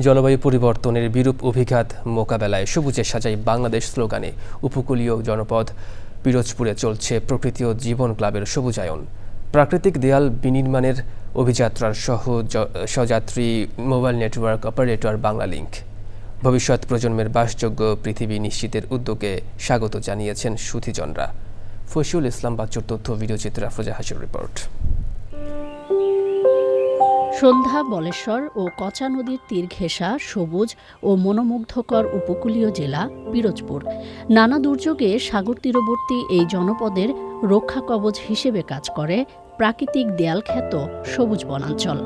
জলবায়ু পরিবর্তনের বিরূপ অভিঘাত মোকাবেলায় সবুজে সাজাই বাংলাদেশ স্লোগানে উপকূলীয় জনপদ পিরোজপুরে চলছে প্রকৃতি ও জীবন ক্লাবের সবুজায়ন। প্রাকৃতিক দেয়াল বিনির্মাণের অভিযাত্রার সহযাত্রী মোবাইল নেটওয়ার্ক অপারেটর বাংলালিংক। ভবিষ্যৎ প্রজন্মের বাসযোগ্য পৃথিবী নিশ্চিতের উদ্যোগে স্বাগত জানিয়েছেন সুধীজনরা। ফয়সুল ইসলাম বাচ্চুর তথ্য, ভিডিওচিত্রে আফরোজা হাসির রিপোর্ট। সন্ধ্যা, বলেশ্বর ও কচা নদীর তীর ঘেঁষা সবুজ ও মনোমুগ্ধকর উপকূলীয় জেলা পিরোজপুর। নানা দুর্যোগে সাগর তীরবর্তী এই জনপদের রক্ষা কবচ হিসেবে কাজ করে প্রাকৃতিক দেয়ালখ্যাত সবুজ বনাঞ্চল।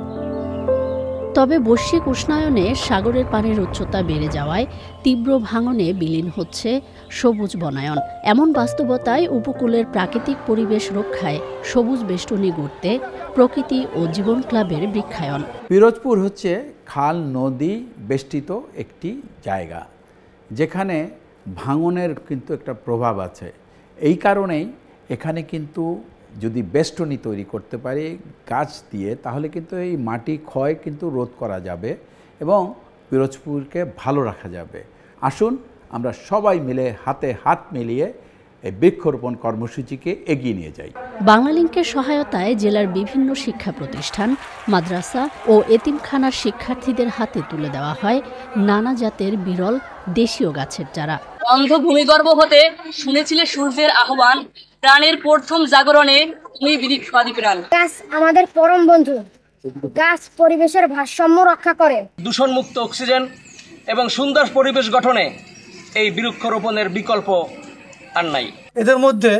তবে বৈশ্বিক উষ্ণায়নে সাগরের পানির উচ্চতা বেড়ে যাওয়ায় তীব্র ভাঙনে বিলীন হচ্ছে সবুজ বনায়ন। এমন বাস্তবতায় উপকূলের প্রাকৃতিক পরিবেশ রক্ষায় সবুজ বেষ্টনী গড়তে প্রকৃতি ও জীবন ক্লাবের বৃক্ষায়ন। পিরোজপুর হচ্ছে খাল নদী বেষ্টিত একটি জায়গা, যেখানে ভাঙনের কিন্তু একটা প্রভাব আছে। এই কারণেই এখানে কিন্তু যদি বেষ্টনী তৈরি করতে পারি গাছ দিয়ে, তাহলে কিন্তু এই মাটি ক্ষয় কিন্তু রোধ করা যাবে এবং পিরোজপুরকে ভালো রাখা যাবে। আসুন আমরা সবাই মিলে হাতে হাত মিলিয়ে এই বৃক্ষরোপণ কর্মসূচিকে এগিয়ে নিয়ে যাই। বাংলালিংকের সহায়তায় জেলার বিভিন্ন শিক্ষা প্রতিষ্ঠান, মাদ্রাসা ও এতিমখানার শিক্ষার্থীদের হাতে তুলে দেওয়া হয় নানা জাতের বিরল দেশীয় গাছের চারা। অন্ধ ভূমিগর্ভ হতে শুনেছিলে সূর্যের আহ্বান, প্রাণের প্রথম জাগরণে তুমি বৃক্ষাদি প্রাণ। গাছ আমাদের পরম বন্ধু। গাছ পরিবেশের ভারসাম্য রক্ষা করে। দূষণমুক্ত অক্সিজেন এবং সুন্দর পরিবেশ গঠনে এই বৃক্ষরোপণের বিকল্প আর নাই। এদের মধ্যে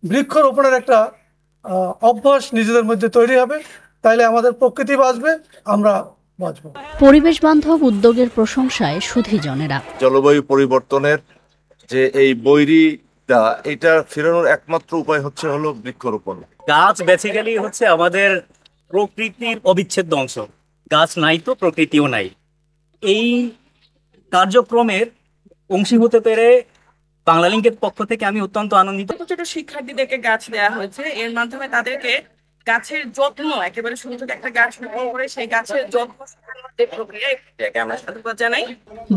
বৃক্ষরোপণের একটা অভ্যাস নিজেদের মধ্যে তৈরি হবে, তাইলে আমাদের প্রকৃতি বাঁচবে, আমরা বাঁচব। পরিবেশ বান্ধব উদ্যোগের প্রশংসায় সুধীজনেরা। জলবায়ু পরিবর্তনের যে এই বৈরিটা, এটা ফেরানোর একমাত্র উপায় হলো বৃক্ষরোপণ। গাছ বেসিক্যালি হচ্ছে আমাদের প্রকৃতির অবিচ্ছেদ্য অংশ। গাছ নাই তো প্রকৃতিও নাই। এই কার্যক্রমের অংশী হতে পেরে বাংলালিংকের পক্ষ থেকে আমি অত্যন্ত আনন্দিত। ছোট ছোট শিক্ষার্থীদেরকে গাছ দেওয়া হয়েছে, এর মাধ্যমে তাদেরকে গাছের যত্ন, একেবারে শুরু থেকে একটা গাছ রোপণ করে সেই গাছের যত্ন প্রক্রিয়াকে আমরা সাধুবাদ জানাই।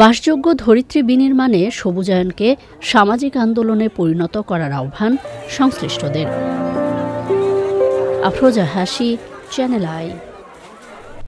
বাসযোগ্য ধরিত্রী বিনির্মাণে সবুজায়নকে সামাজিক আন্দোলনে পরিণত করার আহ্বান সংশ্লিষ্টদের। আফরোজা হাসি, চ্যানেল আই।